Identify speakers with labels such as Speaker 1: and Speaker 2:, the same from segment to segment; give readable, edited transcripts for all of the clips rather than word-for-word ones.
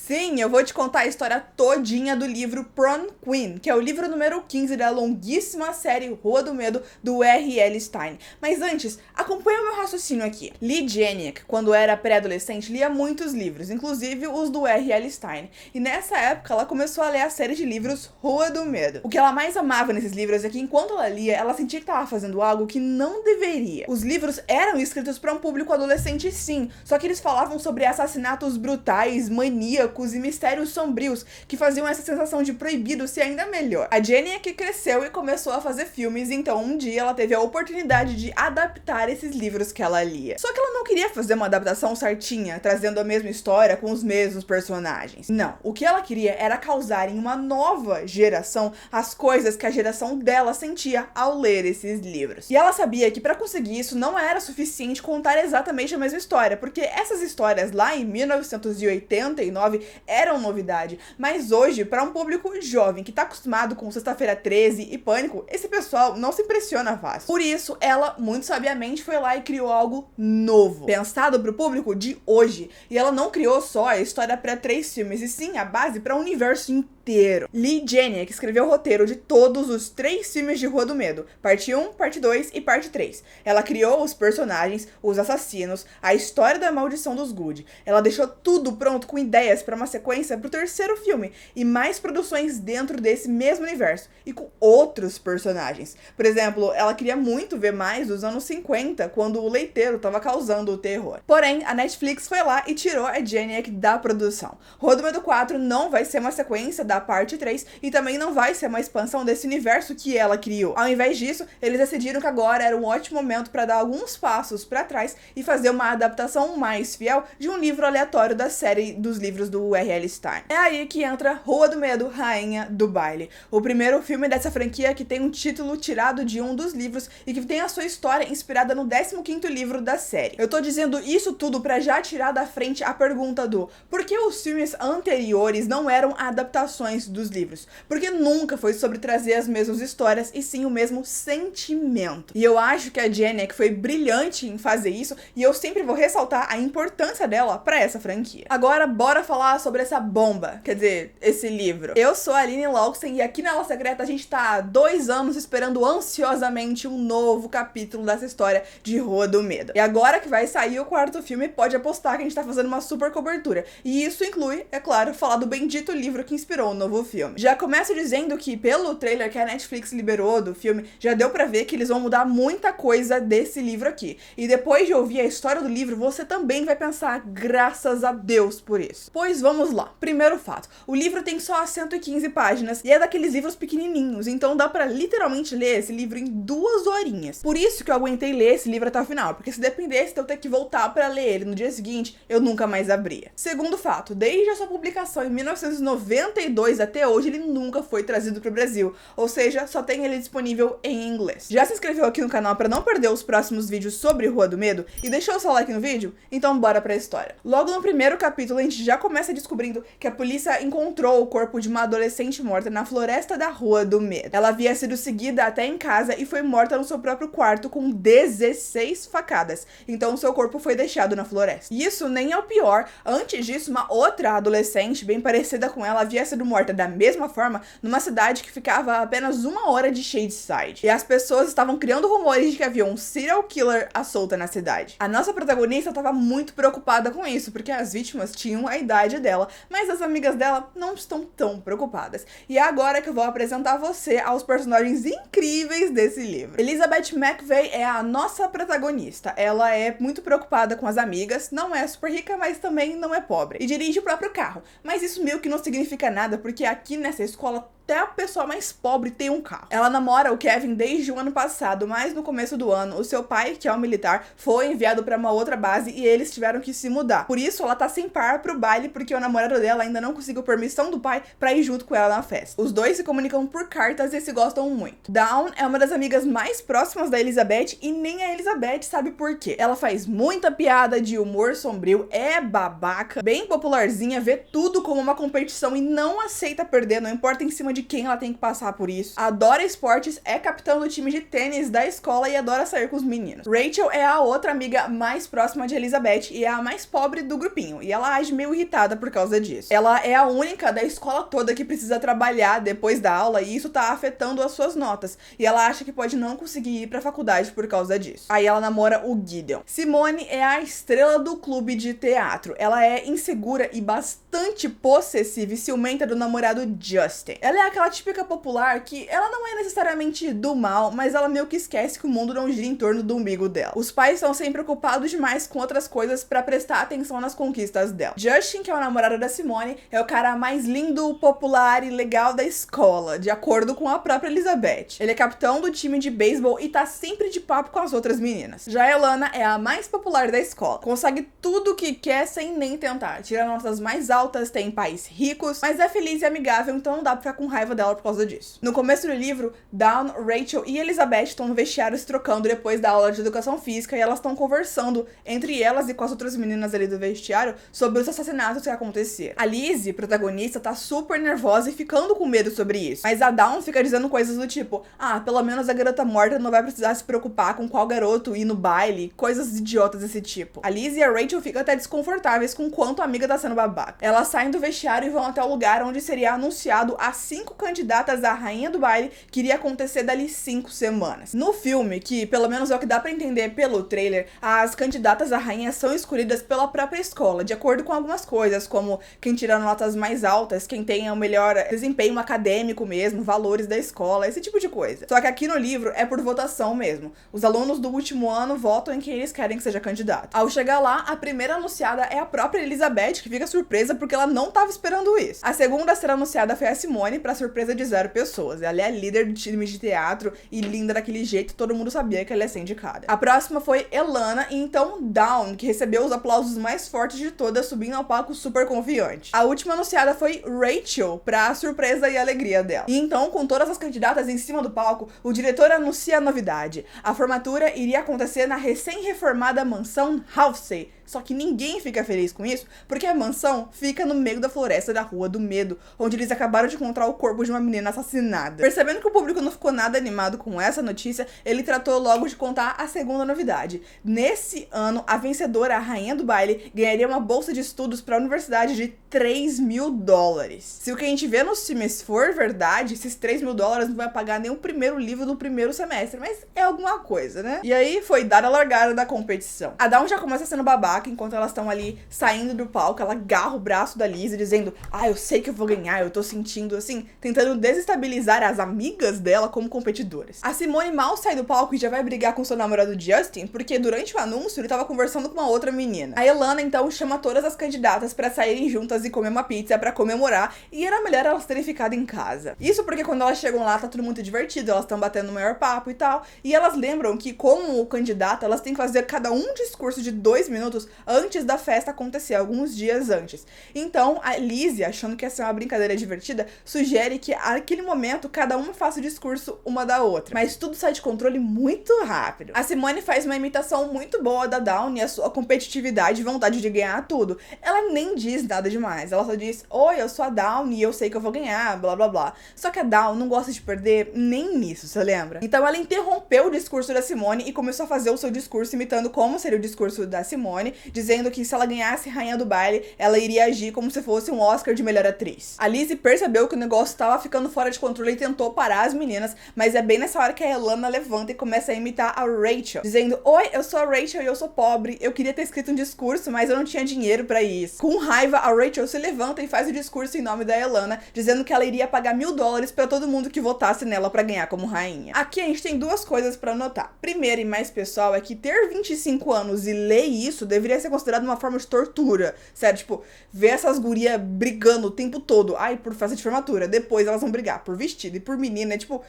Speaker 1: Sim, eu vou te contar a história todinha do livro Prom Queen, que é o livro número 15 da longuíssima série Rua do Medo, do R.L. Stine. Mas antes, acompanha o meu raciocínio aqui. Leigh Janiak, quando era pré-adolescente, lia muitos livros, inclusive os do R.L. Stine. E nessa época, ela começou a ler a série de livros Rua do Medo. O que ela mais amava nesses livros é que, enquanto ela lia, ela sentia que estava fazendo algo que não deveria. Os livros eram escritos para um público adolescente, sim, só que eles falavam sobre assassinatos brutais, maníacos e mistérios sombrios que faziam essa sensação de proibido ser ainda melhor. A Janiak cresceu e começou a fazer filmes, então um dia ela teve a oportunidade de adaptar esses livros que ela lia. Só que ela não queria fazer uma adaptação certinha, trazendo a mesma história com os mesmos personagens. Não, o que ela queria era causar em uma nova geração as coisas que a geração dela sentia ao ler esses livros. E ela sabia que para conseguir isso não era suficiente contar exatamente a mesma história, porque essas histórias lá em 1989 eram novidade, mas hoje, para um público jovem que tá acostumado com Sexta-feira 13 e Pânico, esse pessoal não se impressiona fácil. Por isso, ela, muito sabiamente, foi lá e criou algo novo, pensado pro público de hoje. E ela não criou só a história para 3 filmes, e sim a base para o universo inteiro. Leigh Janiak escreveu o roteiro de todos os 3 filmes de Rua do Medo, parte 1, parte 2 e parte 3. Ela criou os personagens, os assassinos, a história da maldição dos Good. Ela deixou tudo pronto com ideias para uma sequência pro 3º filme e mais produções dentro desse mesmo universo e com outros personagens. Por exemplo, ela queria muito ver mais dos anos 50, quando o leiteiro estava causando o terror. Porém, a Netflix foi lá e tirou a Janiak da produção. Rua do Medo 4 não vai ser uma sequência da parte 3 e também não vai ser uma expansão desse universo que ela criou. Ao invés disso, eles decidiram que agora era um ótimo momento para dar alguns passos para trás e fazer uma adaptação mais fiel de um livro aleatório da série dos livros do R.L. Stine. É aí que entra Rua do Medo, Rainha do Baile, o primeiro filme dessa franquia que tem um título tirado de um dos livros e que tem a sua história inspirada no 15º livro da série. Eu tô dizendo isso tudo pra já tirar da frente a pergunta do por que os filmes anteriores não eram adaptações dos livros? Porque nunca foi sobre trazer as mesmas histórias e sim o mesmo sentimento. E eu acho que a Janiak foi brilhante em fazer isso e eu sempre vou ressaltar a importância dela pra essa franquia. Agora, bora falar sobre essa bomba, quer dizer, esse livro. Eu sou a Aline Loxen e aqui na Ala Secreta a gente tá há 2 anos esperando ansiosamente um novo capítulo dessa história de Rua do Medo. E agora que vai sair o 4º filme, pode apostar que a gente tá fazendo uma super cobertura. E isso inclui, é claro, falar do bendito livro que inspirou o novo filme. Já começo dizendo que pelo trailer que a Netflix liberou do filme, já deu pra ver que eles vão mudar muita coisa desse livro aqui. E depois de ouvir a história do livro, você também vai pensar, graças a Deus por isso. Pois vamos lá. Primeiro fato, o livro tem só 115 páginas e é daqueles livros pequenininhos, então dá pra literalmente ler esse livro em 2 horinhas. Por isso que eu aguentei ler esse livro até o final, porque se dependesse de eu ter que voltar pra ler ele no dia seguinte, eu nunca mais abria. Segundo fato, desde a sua publicação em 1992 até hoje, ele nunca foi trazido pro Brasil, ou seja, só tem ele disponível em inglês. Já se inscreveu aqui no canal pra não perder os próximos vídeos sobre Rua do Medo e deixou o seu like no vídeo? Então bora pra história. Logo no primeiro capítulo, a gente já começa descobrindo que a polícia encontrou o corpo de uma adolescente morta na floresta da Rua do Medo. Ela havia sido seguida até em casa e foi morta no seu próprio quarto com 16 facadas. Então seu corpo foi deixado na floresta. E isso nem é o pior. Antes disso, uma outra adolescente bem parecida com ela havia sido morta da mesma forma numa cidade que ficava a apenas 1 hora de Shadyside. E as pessoas estavam criando rumores de que havia um serial killer à solta na cidade. A nossa protagonista estava muito preocupada com isso, porque as vítimas tinham a idade dela, mas as amigas dela não estão tão preocupadas. E é agora que eu vou apresentar você aos personagens incríveis desse livro. Elizabeth McVey é a nossa protagonista. Ela é muito preocupada com as amigas, não é super rica, mas também não é pobre. E dirige o próprio carro. Mas isso meio que não significa nada, porque aqui nessa escola até a pessoa mais pobre tem um carro. Ela namora o Kevin desde o ano passado, mas no começo do ano, o seu pai, que é um militar, foi enviado para uma outra base e eles tiveram que se mudar. Por isso, ela tá sem par pro baile, porque o namorado dela ainda não conseguiu permissão do pai pra ir junto com ela na festa. Os dois se comunicam por cartas e se gostam muito. Dawn é uma das amigas mais próximas da Elizabeth e nem a Elizabeth sabe por quê. Ela faz muita piada de humor sombrio, é babaca, bem popularzinha, vê tudo como uma competição e não aceita perder, não importa em cima de quem ela tem que passar por isso. Adora esportes, é capitão do time de tênis da escola e adora sair com os meninos. Rachel é a outra amiga mais próxima de Elizabeth e é a mais pobre do grupinho, e ela age meio irritada por causa disso. Ela é a única da escola toda que precisa trabalhar depois da aula e isso tá afetando as suas notas, e ela acha que pode não conseguir ir pra faculdade por causa disso. Aí ela namora o Gideon. Simone é a estrela do clube de teatro. Ela é insegura e bastante possessiva e ciumenta do namorado Justin. Ela é aquela típica popular que ela não é necessariamente do mal, mas ela meio que esquece que o mundo não gira em torno do umbigo dela. Os pais estão sempre ocupados demais com outras coisas pra prestar atenção nas conquistas dela. Justin, que é o namorado da Simone, é o cara mais lindo, popular e legal da escola, de acordo com a própria Elizabeth. Ele é capitão do time de beisebol e tá sempre de papo com as outras meninas. Já Elana é a mais popular da escola. Consegue tudo o que quer sem nem tentar. Tira notas mais altas, tem pais ricos, mas é feliz e amigável, então não dá pra ficar com raiva dela por causa disso. No começo do livro, Dawn, Rachel e Elizabeth estão no vestiário se trocando depois da aula de educação física e elas estão conversando entre elas e com as outras meninas ali do vestiário sobre os assassinatos que aconteceram. A Lizzie, protagonista, tá super nervosa e ficando com medo sobre isso. Mas a Dawn fica dizendo coisas do tipo, pelo menos a garota morta não vai precisar se preocupar com qual garoto ir no baile, coisas idiotas desse tipo. A Lizzie e a Rachel ficam até desconfortáveis com quanto a amiga tá sendo babaca. Elas saem do vestiário e vão até o lugar onde seria anunciado as 5 candidatas à rainha do baile que iria acontecer dali 5 semanas. No filme, que pelo menos é o que dá pra entender pelo trailer, as candidatas à rainha são escolhidas pela própria escola, de acordo com algumas coisas, como quem tira notas mais altas, quem tem o melhor desempenho acadêmico mesmo, valores da escola, esse tipo de coisa. Só que aqui no livro é por votação mesmo. Os alunos do último ano votam em quem eles querem que seja candidato. Ao chegar lá, a primeira anunciada é a própria Elizabeth, que fica surpresa porque ela não estava esperando isso. A segunda a ser anunciada foi a Simone, pra surpresa de 0 pessoas. Ela é a líder do time de teatro e linda daquele jeito, todo mundo sabia que ela ia ser indicada. A próxima foi Elana e então Dawn, que recebeu os aplausos mais fortes de todas, subindo ao palco super confiante. A última anunciada foi Rachel, pra surpresa e alegria dela. E então, com todas as candidatas em cima do palco, o diretor anuncia a novidade. A formatura iria acontecer na recém-reformada mansão Halsey. Só que ninguém fica feliz com isso, porque a mansão fica no meio da floresta da Rua do Medo, onde eles acabaram de encontrar o corpo de uma menina assassinada. Percebendo que o público não ficou nada animado com essa notícia, ele tratou logo de contar a segunda novidade. Nesse ano, a vencedora, a rainha do baile, ganharia uma bolsa de estudos para a universidade de $3.000. Se o que a gente vê nos filmes for verdade, esses $3.000 não vai pagar nem o primeiro livro do primeiro semestre, mas é alguma coisa, né? E aí foi dar a largada da competição. A Dawn já começa sendo babaca enquanto elas estão ali saindo do palco, ela agarra o braço da Lizzie dizendo, eu sei que eu vou ganhar, eu tô sentindo assim, tentando desestabilizar as amigas dela como competidoras. A Simone mal sai do palco e já vai brigar com seu namorado Justin, porque durante o anúncio ele tava conversando com uma outra menina. A Elana então chama todas as candidatas pra saírem juntas e comer uma pizza pra comemorar, e era melhor elas terem ficado em casa. Isso porque quando elas chegam lá tá tudo muito divertido, elas estão batendo o maior papo e tal, e elas lembram que como candidato elas têm que fazer cada um discurso de 2 minutos antes da festa acontecer, alguns dias antes. Então, a Lizzie, achando que ia ser uma brincadeira divertida, sugere que naquele momento cada uma faça o discurso uma da outra. Mas tudo sai de controle muito rápido. A Simone faz uma imitação muito boa da Dawn e a sua competitividade e vontade de ganhar tudo. Ela nem diz nada demais, ela só diz, oi, eu sou a Dawn e eu sei que eu vou ganhar, blá blá blá. Só que a Dawn não gosta de perder nem nisso, você lembra? Então ela interrompeu o discurso da Simone e começou a fazer o seu discurso imitando como seria o discurso da Simone, dizendo que se ela ganhasse rainha do baile, ela iria agir como se fosse um Oscar de melhor atriz. A Lizzie percebeu que o negócio estava ficando fora de controle e tentou parar as meninas, mas é bem nessa hora que a Elana levanta e começa a imitar a Rachel, dizendo, oi, eu sou a Rachel e eu sou pobre, eu queria ter escrito um discurso, mas eu não tinha dinheiro pra isso. Com raiva, a Rachel se levanta e faz o discurso em nome da Elana, dizendo que ela iria pagar $1.000 pra todo mundo que votasse nela pra ganhar como rainha. Aqui a gente tem duas coisas pra notar. Primeira e mais pessoal é que ter 25 anos e ler isso deveria ser considerado uma forma de tortura. Sério, tipo, ver essas gurias brigando o tempo todo. Ai, por festa de formatura. Depois elas vão brigar por vestido e por menina. É tipo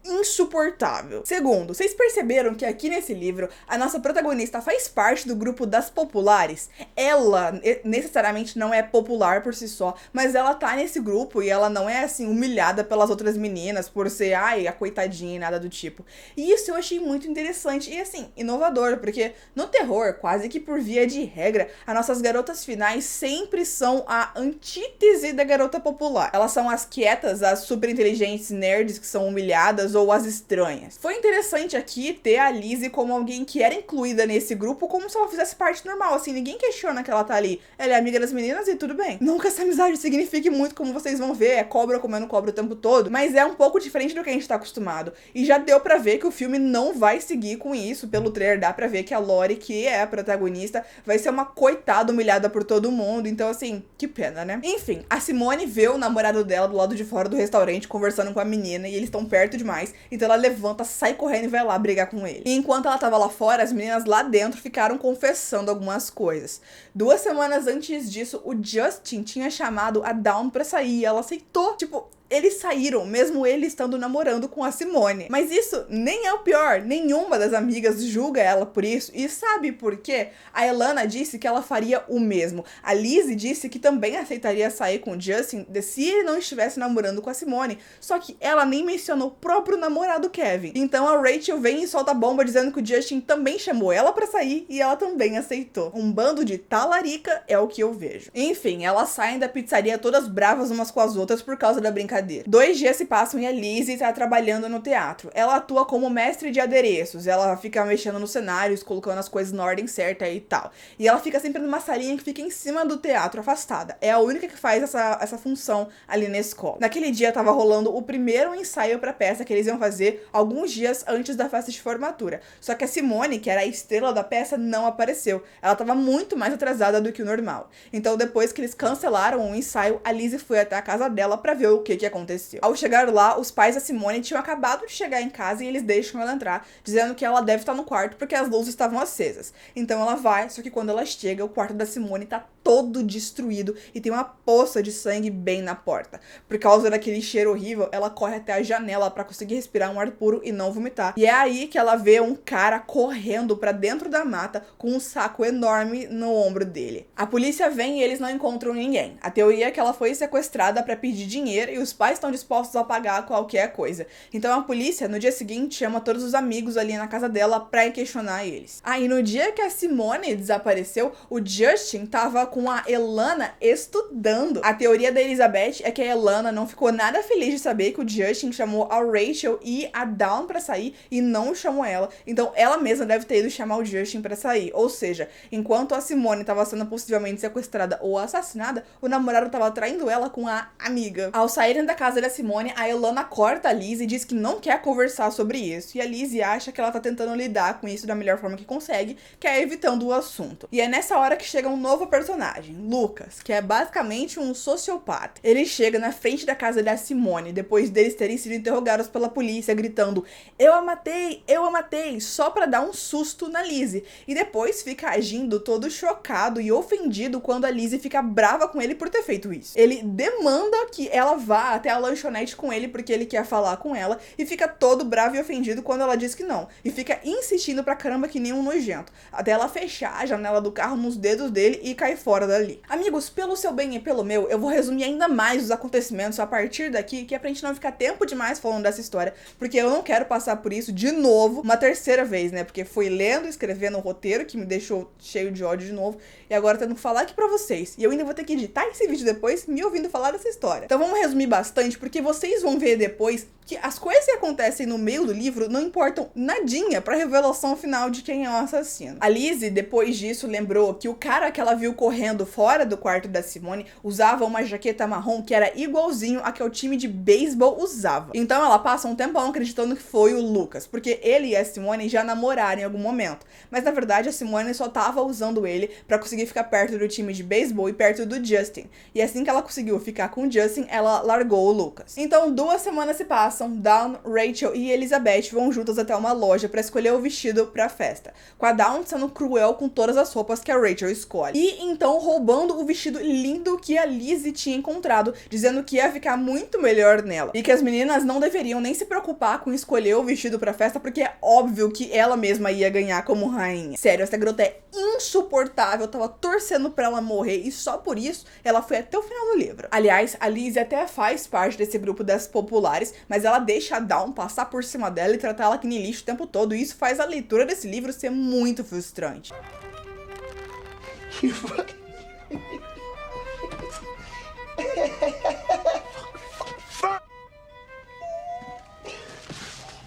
Speaker 1: insuportável. Segundo, vocês perceberam que aqui nesse livro a nossa protagonista faz parte do grupo das populares? Ela necessariamente não é popular por si só, mas ela tá nesse grupo e ela não é assim humilhada pelas outras meninas por ser, ai, a coitadinha e nada do tipo. E isso eu achei muito interessante e assim, inovador, porque no terror, quase que por via de regra, as nossas garotas finais sempre são a antítese da garota popular. Elas são as quietas, as super inteligentes nerds que são humilhadas ou as estranhas. Foi interessante aqui ter a Lizzie como alguém que era incluída nesse grupo como se ela fizesse parte normal, assim, ninguém questiona que ela tá ali. Ela é amiga das meninas e tudo bem. Não que essa amizade signifique muito, como vocês vão ver, é cobra comendo cobra o tempo todo, mas é um pouco diferente do que a gente tá acostumado. E já deu pra ver que o filme não vai seguir com isso, pelo trailer dá pra ver que a Lori, que é a protagonista, vai ser uma coitada humilhada por todo mundo, então assim, que pena, né? Enfim, a Simone vê o namorado dela do lado de fora do restaurante conversando com a menina e eles estão perto demais, então ela levanta, sai correndo e vai lá brigar com ele. E enquanto ela tava lá fora, as meninas lá dentro ficaram confessando algumas coisas. 2 semanas antes disso, o Justin tinha chamado a Dawn pra sair e ela aceitou. Tipo, eles saíram, mesmo ele estando namorando com a Simone. Mas isso nem é o pior. Nenhuma das amigas julga ela por isso. E sabe por quê? A Elana disse que ela faria o mesmo. A Lizzie disse que também aceitaria sair com o Justin se ele não estivesse namorando com a Simone. Só que ela nem mencionou o próprio namorado Kevin. Então a Rachel vem e solta a bomba dizendo que o Justin também chamou ela pra sair e ela também aceitou. Um bando de talarica é o que eu vejo. Enfim, elas saem da pizzaria todas bravas umas com as outras por causa da brincadeira. 2 dias se passam e a Lizzie tá trabalhando no teatro. Ela atua como mestre de adereços, ela fica mexendo nos cenários, colocando as coisas na ordem certa e tal. E ela fica sempre numa salinha que fica em cima do teatro, afastada. É a única que faz essa função ali na escola. Naquele dia tava rolando o primeiro ensaio pra peça que eles iam fazer alguns dias antes da festa de formatura. Só que a Simone, que era a estrela da peça, não apareceu. Ela tava muito mais atrasada do que o normal. Então depois que eles cancelaram o ensaio, a Lizzie foi até a casa dela pra ver o que aconteceu. Ao chegar lá, os pais da Simone tinham acabado de chegar em casa e eles deixam ela entrar, dizendo que ela deve estar no quarto porque as luzes estavam acesas. Então ela vai, só que quando ela chega, o quarto da Simone tá todo destruído e tem uma poça de sangue bem na porta. Por causa daquele cheiro horrível, ela corre até a janela pra conseguir respirar um ar puro e não vomitar. E é aí que ela vê um cara correndo pra dentro da mata com um saco enorme no ombro dele. A polícia vem e eles não encontram ninguém. A teoria é que ela foi sequestrada pra pedir dinheiro e os pais estão dispostos a pagar qualquer coisa. Então a polícia, no dia seguinte, chama todos os amigos ali na casa dela pra questionar eles. Aí no dia que a Simone desapareceu, o Justin tava com a Elana estudando. A teoria da Elizabeth é que a Elana não ficou nada feliz de saber que o Justin chamou a Rachel e a Dawn pra sair e não chamou ela. Então ela mesma deve ter ido chamar o Justin pra sair. Ou seja, enquanto a Simone tava sendo possivelmente sequestrada ou assassinada, o namorado tava traindo ela com a amiga. Ao saírem da casa da Simone, a Elana corta a Lizzie e diz que não quer conversar sobre isso. E a Lizzie acha que ela tá tentando lidar com isso da melhor forma que consegue, que é evitando o assunto. E é nessa hora que chega um novo personagem, Lucas, que é basicamente um sociopata. Ele chega na frente da casa da Simone, depois deles terem sido interrogados pela polícia, gritando eu a matei, só pra dar um susto na Lizzie. E depois fica agindo todo chocado e ofendido quando a Lizzie fica brava com ele por ter feito isso. Ele demanda que ela vá até a lanchonete com ele porque ele quer falar com ela e fica todo bravo e ofendido quando ela diz que não. E fica insistindo pra caramba que nem um nojento, até ela fechar a janela do carro nos dedos dele e cair fora dali. Amigos, pelo seu bem e pelo meu, eu vou resumir ainda mais os acontecimentos a partir daqui, que é pra gente não ficar tempo demais falando dessa história, porque eu não quero passar por isso de novo, uma terceira vez, né? Porque fui lendo e escrevendo um roteiro que me deixou cheio de ódio de novo, e agora tendo que falar aqui pra vocês. E eu ainda vou ter que editar esse vídeo depois, me ouvindo falar dessa história. Então vamos resumir bastante, porque vocês vão ver depois que as coisas que acontecem no meio do livro não importam nadinha pra revelação final de quem é o assassino. A Lizzie, depois disso, lembrou que o cara que ela viu correndo fora do quarto da Simone usava uma jaqueta marrom que era igualzinho a que o time de beisebol usava. Então ela passa um tempão acreditando que foi o Lucas, porque ele e a Simone já namoraram em algum momento. Mas na verdade a Simone só tava usando ele pra conseguir ficar perto do time de beisebol e perto do Justin. E assim que ela conseguiu ficar com o Justin, ela largou largou o Lucas. Então 2 semanas se passam, Dawn, Rachel e Elizabeth vão juntas até uma loja pra escolher o vestido pra festa, com a Dawn sendo cruel com todas as roupas que a Rachel escolhe. E então roubando o vestido lindo que a Lizzie tinha encontrado, dizendo que ia ficar muito melhor nela. E que as meninas não deveriam nem se preocupar com escolher o vestido pra festa, porque é óbvio que ela mesma ia ganhar como rainha. Sério, essa garota é insuportável, eu tava torcendo pra ela morrer e só por isso ela foi até o final do livro. Aliás, a Lizzie até faz parte desse grupo das populares, mas ela deixa a Dawn passar por cima dela e tratar ela que nem lixo o tempo todo, e isso faz a leitura desse livro ser muito frustrante.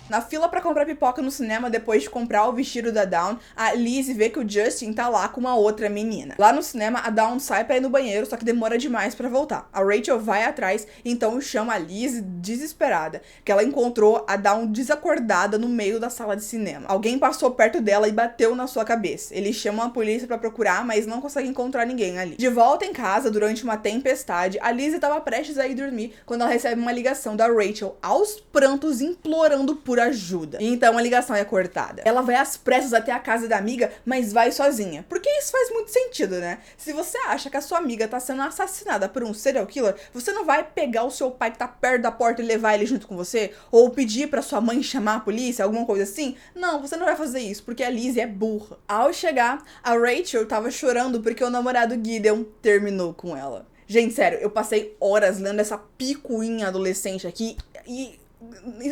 Speaker 1: Na fila pra comprar pipoca no cinema, depois de comprar o vestido da Dawn, a Lizzie vê que o Justin tá lá com uma outra menina. Lá no cinema, a Dawn sai pra ir no banheiro, só que demora demais pra voltar. A Rachel vai atrás, então chama a Lizzie desesperada, que ela encontrou a Dawn desacordada no meio da sala de cinema. Alguém passou perto dela e bateu na sua cabeça. Eles chamam a polícia pra procurar, mas não conseguem encontrar ninguém ali. De volta em casa, durante uma tempestade, a Lizzie tava prestes a ir dormir quando ela recebe uma ligação da Rachel, aos prantos, implorando por ajuda. E então a ligação é cortada. Ela vai às pressas até a casa da amiga, mas vai sozinha. Porque isso faz muito sentido, né? Se você acha que a sua amiga tá sendo assassinada por um serial killer, você não vai pegar o seu pai que tá perto da porta e levar ele junto com você? Ou pedir pra sua mãe chamar a polícia, alguma coisa assim? Não, você não vai fazer isso, porque a Lizzie é burra. Ao chegar, a Rachel tava chorando porque o namorado Gideon terminou com ela. Gente, sério, eu passei horas lendo essa picuinha adolescente aqui e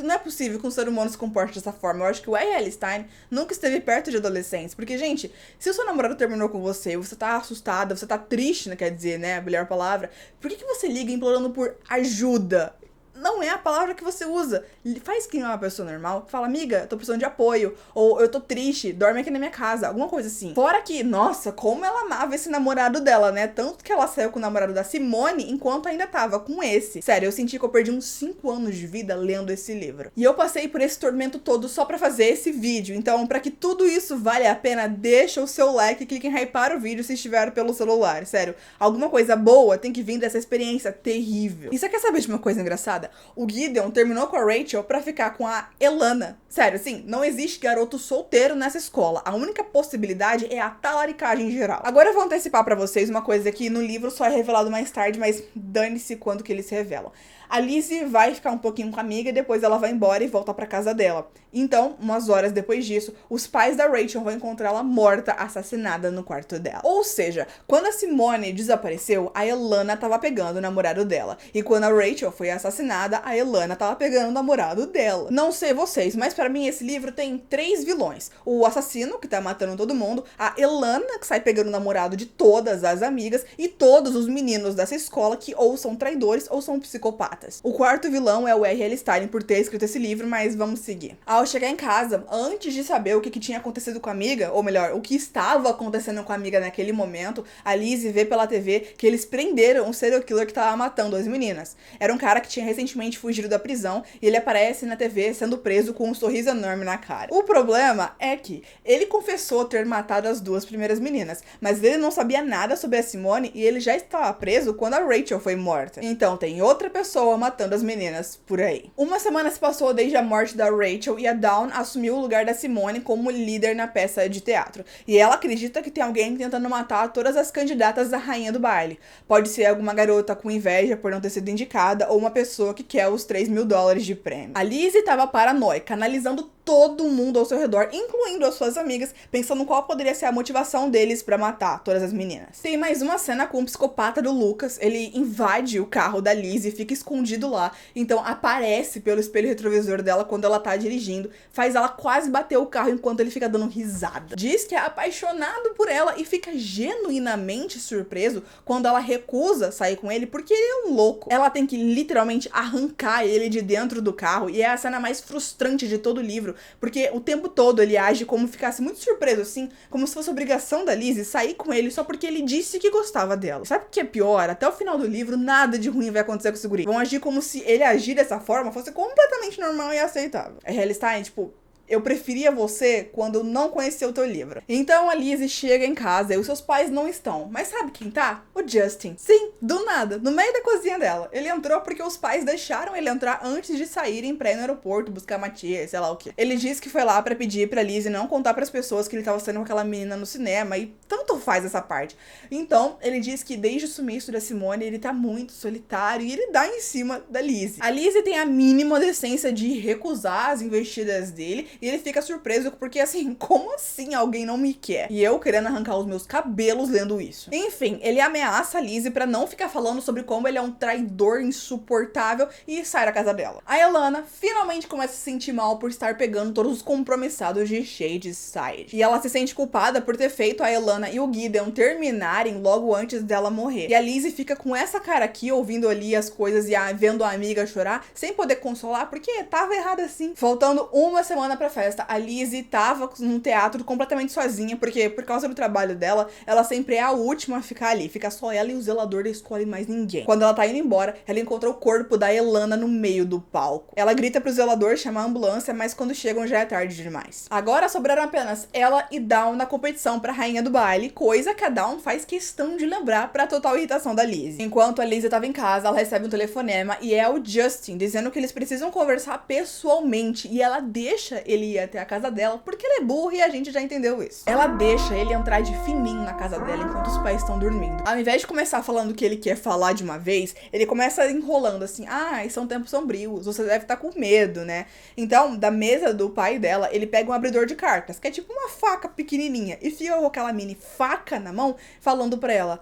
Speaker 1: não é possível que um ser humano se comporte dessa forma. Eu acho que o R.L. Stine nunca esteve perto de adolescentes. Porque, gente, se o seu namorado terminou com você, você tá assustada, você tá triste, né, quer dizer, né, a melhor palavra, por que você liga implorando por ajuda? Não é a palavra que você usa. Faz quem é uma pessoa normal. Fala, amiga, tô precisando de apoio. Ou eu tô triste, dorme aqui na minha casa. Alguma coisa assim. Fora que, nossa, como ela amava esse namorado dela, né? Tanto que ela saiu com o namorado da Simone enquanto ainda tava com esse. Sério, eu senti que eu perdi uns 5 anos de vida lendo esse livro. E eu passei por esse tormento todo só pra fazer esse vídeo. Então, pra que tudo isso valha a pena, deixa o seu like e clique em hypar o vídeo se estiver pelo celular. Sério, alguma coisa boa tem que vir dessa experiência terrível. E você quer saber de uma coisa engraçada? O Gideon terminou com a Rachel pra ficar com a Elana. Sério, assim, não existe garoto solteiro nessa escola. A única possibilidade é a talaricagem geral. Agora eu vou antecipar pra vocês uma coisa que no livro só é revelado mais tarde, mas dane-se quando que eles se revelam. A Lizzie vai ficar um pouquinho com a amiga e depois ela vai embora e volta pra casa dela. Então, umas horas depois disso, os pais da Rachel vão encontrá-la morta, assassinada no quarto dela. Ou seja, quando a Simone desapareceu, a Elana tava pegando o namorado dela. E quando a Rachel foi assassinada, a Elana tava pegando o namorado dela. Não sei vocês, mas pra mim esse livro tem 3 vilões. O assassino, que tá matando todo mundo, a Elana, que sai pegando o namorado de todas as amigas, e todos os meninos dessa escola que ou são traidores ou são psicopatas. O quarto vilão é o R.L. Stine por ter escrito esse livro, mas vamos seguir. Ao chegar em casa, antes de saber o que tinha acontecido com a amiga, ou melhor, o que estava acontecendo com a amiga naquele momento, a Lizzie vê pela TV que eles prenderam um serial killer que estava matando as meninas. Era um cara que tinha recentemente fugido da prisão e ele aparece na TV sendo preso com um sorriso enorme na cara. O problema é que ele confessou ter matado as 2 primeiras meninas, mas ele não sabia nada sobre a Simone e ele já estava preso quando a Rachel foi morta. Então tem outra pessoa matando as meninas por aí. Uma semana se passou desde a morte da Rachel e a Dawn assumiu o lugar da Simone como líder na peça de teatro. E ela acredita que tem alguém tentando matar todas as candidatas à rainha do baile. Pode ser alguma garota com inveja por não ter sido indicada ou uma pessoa que quer os $3.000 de prêmio. A Lizzie estava paranoica, analisando todo mundo ao seu redor, incluindo as suas amigas, pensando qual poderia ser a motivação deles pra matar todas as meninas. Tem mais uma cena com o psicopata do Lucas. Ele invade o carro da Lizzie e fica escondido lá, então aparece pelo espelho retrovisor dela quando ela tá dirigindo, faz ela quase bater o carro enquanto ele fica dando risada. Diz que é apaixonado por ela e fica genuinamente surpreso quando ela recusa sair com ele porque ele é um louco. Ela tem que literalmente arrancar ele de dentro do carro e é a cena mais frustrante de todo o livro, porque o tempo todo ele age como ficasse muito surpreso, assim, como se fosse obrigação da Lizzie sair com ele só porque ele disse que gostava dela. Sabe o que é pior? Até o final do livro, nada de ruim vai acontecer com esse guri. Vão agir como se ele agir dessa forma fosse completamente normal e aceitável. A R.L. Stine, tipo, eu preferia você quando eu não conhecia o teu livro. Então a Lizzie chega em casa e os seus pais não estão. Mas sabe quem tá? O Justin. Sim, do nada, no meio da cozinha dela. Ele entrou porque os pais deixaram ele entrar antes de saírem pra ir no aeroporto buscar uma tia, sei lá o quê. Ele disse que foi lá pra pedir pra Lizzie não contar pras pessoas que ele tava saindo com aquela menina no cinema, e tanto faz essa parte. Então, ele diz que desde o sumiço da Simone, ele tá muito solitário e ele dá em cima da Lizzie. A Lizzie tem a mínima decência de recusar as investidas dele e ele fica surpreso porque, assim, como assim alguém não me quer? E eu querendo arrancar os meus cabelos lendo isso. Enfim, ele ameaça a Lizzie pra não ficar falando sobre como ele é um traidor insuportável e sai da casa dela. A Elana finalmente começa a se sentir mal por estar pegando todos os compromissados de Shadyside. E ela se sente culpada por ter feito a Elana e o Gideon terminarem logo antes dela morrer. E a Lizzie fica com essa cara aqui, ouvindo ali as coisas e vendo a amiga chorar, sem poder consolar, porque tava errado assim. Faltando uma semana pra festa, a Lizzie tava num teatro completamente sozinha, porque por causa do trabalho dela, ela sempre é a última a ficar ali. Fica só ela e o zelador da escola e mais ninguém. Quando ela tá indo embora, ela encontra o corpo da Elana no meio do palco. Ela grita pro zelador chamar a ambulância, mas quando chegam já é tarde demais. Agora sobraram apenas ela e Dawn na competição pra rainha do baile, coisa que a Dawn faz questão de lembrar pra total irritação da Lizzie. Enquanto a Lizzie tava em casa, ela recebe um telefonema e é o Justin dizendo que eles precisam conversar pessoalmente, e ela deixa ele ir até a casa dela porque ela é burra e a gente já entendeu isso. Ela deixa ele entrar de fininho na casa dela enquanto os pais estão dormindo. Ao invés de começar falando que ele quer falar de uma vez, ele começa enrolando assim: são tempos sombrios, você deve estar com medo, né? Então, da mesa do pai dela, ele pega um abridor de cartas, que é tipo uma faca pequenininha, e fica com aquela mini faca na mão, falando pra ela: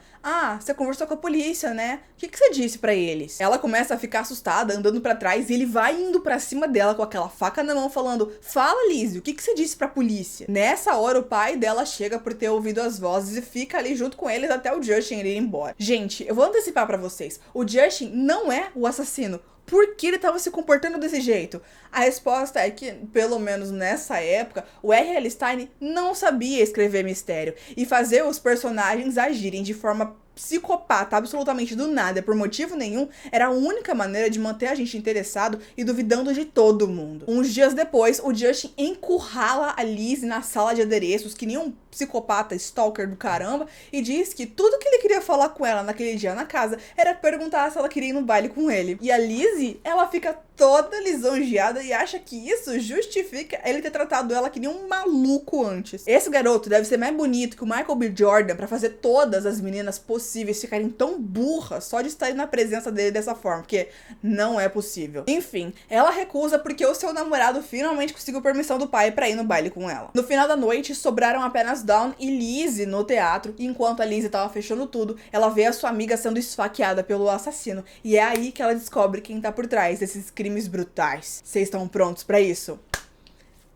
Speaker 1: você conversou com a polícia, né? O que você disse pra eles? Ela começa a ficar assustada, andando pra trás, e ele vai indo pra cima dela com aquela faca na mão, falando: fala, Lizzie, o que você disse pra polícia? Nessa hora, o pai dela chega por ter ouvido as vozes e fica ali junto com eles até o Justin ir embora. Gente, eu vou antecipar pra vocês, o Justin não é o assassino. Por que ele estava se comportando desse jeito? A resposta é que, pelo menos nessa época, o R.L. Stine não sabia escrever mistério e fazer os personagens agirem de forma psicopata, absolutamente do nada, por motivo nenhum, era a única maneira de manter a gente interessado e duvidando de todo mundo. Uns dias depois, o Justin encurrala a Lizzie na sala de adereços, que nem um psicopata stalker do caramba, e diz que tudo que ele queria falar com ela naquele dia na casa era perguntar se ela queria ir no baile com ele. E a Lizzie, ela fica toda lisonjeada e acha que isso justifica ele ter tratado ela que nem um maluco antes. Esse garoto deve ser mais bonito que o Michael B. Jordan pra fazer todas as meninas possíveis ficarem tão burras só de estarem na presença dele dessa forma, porque não é possível. Enfim, ela recusa porque o seu namorado finalmente conseguiu permissão do pai pra ir no baile com ela. No final da noite, sobraram apenas Dawn e Lizzie no teatro, e enquanto a Lizzie tava fechando tudo, ela vê a sua amiga sendo esfaqueada pelo assassino, e é aí que ela descobre quem tá por trás desses crimes brutais. Vocês estão prontos pra isso?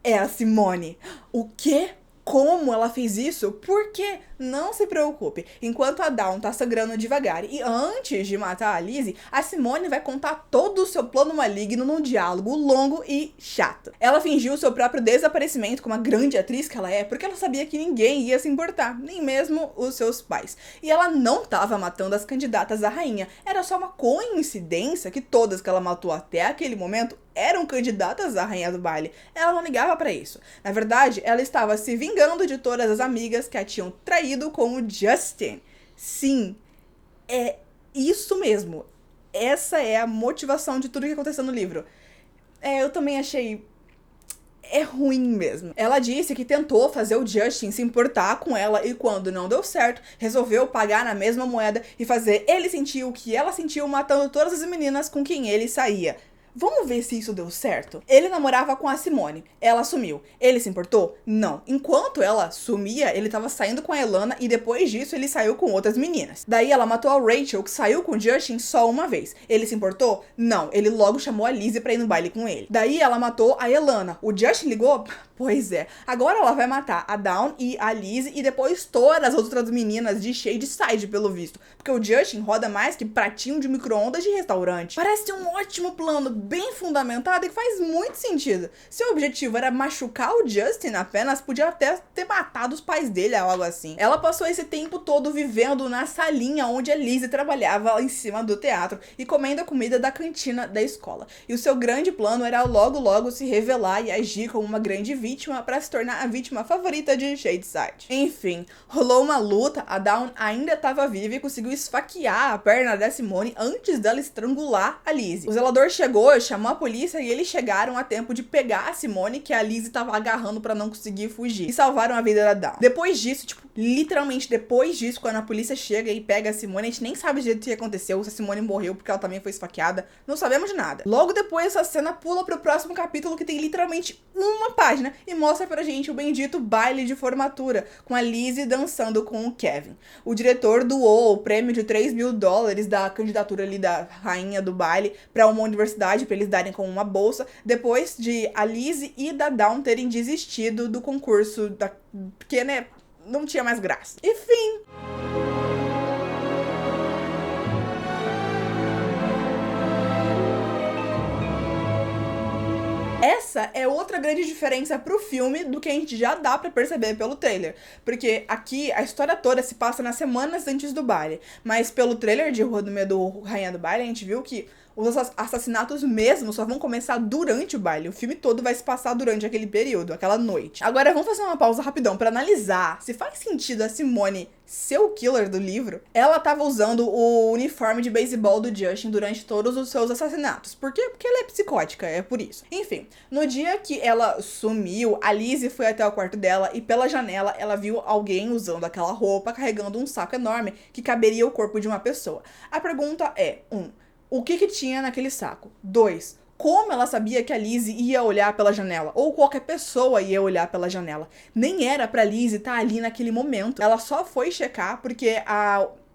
Speaker 1: É a Simone. O quê? Como ela fez isso? Por quê? Não se preocupe. Enquanto a Dawn tá sangrando devagar e antes de matar a Lizzie, a Simone vai contar todo o seu plano maligno num diálogo longo e chato. Ela fingiu seu próprio desaparecimento como a grande atriz que ela é, porque ela sabia que ninguém ia se importar, nem mesmo os seus pais. E ela não tava matando as candidatas à rainha. Era só uma coincidência que todas que ela matou até aquele momento eram candidatas à rainha do baile. Ela não ligava pra isso. Na verdade, ela estava se vingando de todas as amigas que a tinham traído com o Justin. Sim, é isso mesmo. Essa é a motivação de tudo que aconteceu no livro. Eu também achei... é ruim mesmo. Ela disse que tentou fazer o Justin se importar com ela e quando não deu certo, resolveu pagar na mesma moeda e fazer ele sentir o que ela sentiu matando todas as meninas com quem ele saía. Vamos ver se isso deu certo? Ele namorava com a Simone. Ela sumiu. Ele se importou? Não. Enquanto ela sumia, ele tava saindo com a Elana e depois disso ele saiu com outras meninas. Daí ela matou a Rachel, que saiu com o Justin só uma vez. Ele se importou? Não. Ele logo chamou a Lizzie pra ir no baile com ele. Daí ela matou a Elana. O Justin ligou? Pois é. Agora ela vai matar a Dawn e a Lizzie e depois todas as outras meninas de Shadyside, pelo visto. Porque o Justin roda mais que pratinho de micro-ondas de restaurante. Parece um ótimo plano, bem fundamentado e que faz muito sentido. Seu objetivo era machucar o Justin apenas, podia até ter matado os pais dele ou algo assim. Ela passou esse tempo todo vivendo na salinha onde a Lizzie trabalhava em cima do teatro e comendo a comida da cantina da escola. E o seu grande plano era logo se revelar e agir como uma grande vítima para se tornar a vítima favorita de Shadyside. Enfim, rolou uma luta, a Dawn ainda estava viva e conseguiu esfaquear a perna da Simone antes dela estrangular a Lizzie. O zelador chegou, chamou a polícia e eles chegaram a tempo de pegar a Simone, que a Lizzie estava agarrando para não conseguir fugir, e salvaram a vida da Dawn. Depois disso, literalmente depois disso, quando a polícia chega e pega a Simone, a gente nem sabe direito o que aconteceu, se a Simone morreu porque ela também foi esfaqueada, não sabemos de nada. Logo depois, essa cena pula pro próximo capítulo, que tem literalmente uma página e mostra pra gente o bendito baile de formatura, com a Lizzie dançando com o Kevin. O diretor doou o prêmio de $3.000 da candidatura ali da rainha do baile pra uma universidade, pra eles darem como uma bolsa, depois de a Lizzie e da Dawn terem desistido do concurso, porque, né, não tinha mais graça. Enfim. Essa é outra grande diferença pro filme do que a gente já dá pra perceber pelo trailer. Porque aqui a história toda se passa nas semanas antes do baile. Mas pelo trailer de Rua do Medo, Rainha do Baile, a gente viu que os assassinatos mesmo só vão começar durante o baile. O filme todo vai se passar durante aquele período, aquela noite. Agora vamos fazer uma pausa rapidão pra analisar se faz sentido a Simone ser o killer do livro. Ela tava usando o uniforme de beisebol do Justin durante todos os seus assassinatos. Por quê? Porque ela é psicótica, é por isso. Enfim, no dia que ela sumiu, a Lizzie foi até o quarto dela e pela janela ela viu alguém usando aquela roupa carregando um saco enorme que caberia o corpo de uma pessoa. A pergunta é, o que tinha naquele saco? 2. Como ela sabia que a Lizzie ia olhar pela janela? Ou qualquer pessoa ia olhar pela janela? Nem era pra Lizzie estar ali naquele momento. Ela só foi checar porque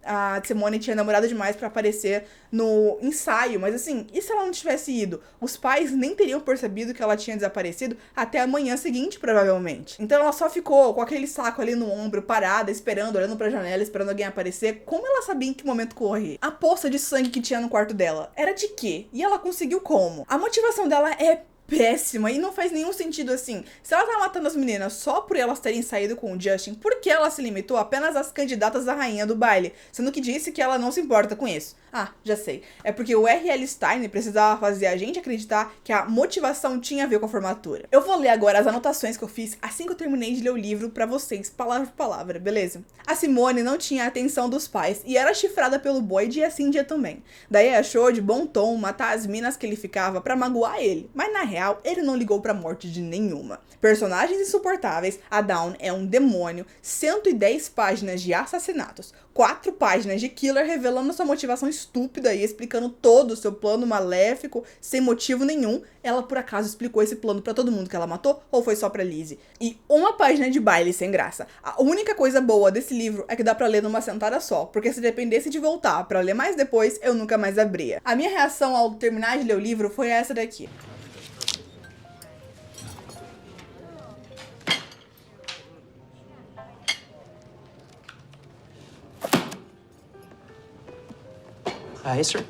Speaker 1: a Simone tinha namorado demais pra aparecer no ensaio, mas assim, e se ela não tivesse ido? Os pais nem teriam percebido que ela tinha desaparecido até a manhã seguinte, provavelmente. Então ela só ficou com aquele saco ali no ombro, parada, esperando, olhando pra janela, esperando alguém aparecer. Como ela sabia em que momento correr? A poça de sangue que tinha no quarto dela era de quê? E ela conseguiu como? A motivação dela é péssima e não faz nenhum sentido assim. Se ela tá matando as meninas só por elas terem saído com o Justin, por que ela se limitou apenas às candidatas à rainha do baile? Sendo que disse que ela não se importa com isso. Ah, já sei. É porque o R.L. Stine precisava fazer a gente acreditar que a motivação tinha a ver com a formatura. Eu vou ler agora as anotações que eu fiz assim que eu terminei de ler o livro pra vocês, palavra por palavra, beleza? A Simone não tinha a atenção dos pais e era chifrada pelo Boyd e a Cynthia também. Daí achou de bom tom matar as minas que ele ficava pra magoar ele, mas na real, ele não ligou pra morte de nenhuma. Personagens insuportáveis, a Dawn é um demônio, 110 páginas de assassinatos, 4 páginas de killer revelando sua motivação estúpida e explicando todo o seu plano maléfico, sem motivo nenhum. Ela por acaso explicou esse plano pra todo mundo que ela matou, ou foi só pra Lizzie? E uma página de baile sem graça. A única coisa boa desse livro é que dá pra ler numa sentada só, porque se dependesse de voltar pra ler mais depois, eu nunca mais abria. A minha reação ao terminar de ler o livro foi essa daqui.
Speaker 2: Hi, sir.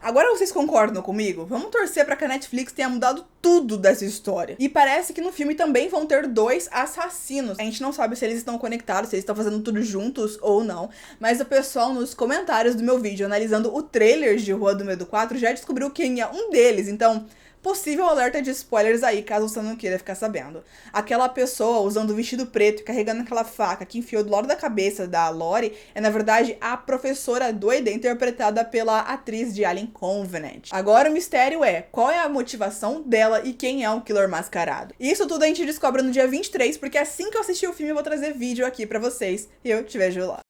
Speaker 1: Agora vocês concordam comigo? Vamos torcer pra que a Netflix tenha mudado tudo dessa história. E parece que no filme também vão ter 2 assassinos. A gente não sabe se eles estão conectados, se eles estão fazendo tudo juntos ou não. Mas o pessoal nos comentários do meu vídeo, analisando o trailer de Rua do Medo 4, já descobriu quem é um deles. Então, possível alerta de spoilers aí, caso você não queira ficar sabendo. Aquela pessoa usando o vestido preto e carregando aquela faca que enfiou do lado da cabeça da Lori é, na verdade, a professora doida interpretada pela atriz de Alien Covenant. Agora o mistério é, qual é a motivação dela e quem é o killer mascarado? Isso tudo a gente descobre no dia 23, porque assim que eu assistir o filme eu vou trazer vídeo aqui pra vocês e eu te vejo lá.